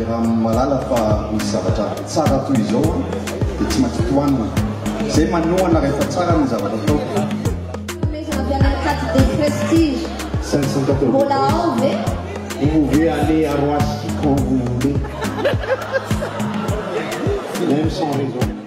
raha malala fa misy zavatra tsara toy izao dia tsy maintsy tohanina zay manohana rehefa tsara ny zavatra atao. Carte de prestige. 514. Voilà, vous pouvez aller à Roissy quand vous voulez. Même sans raison.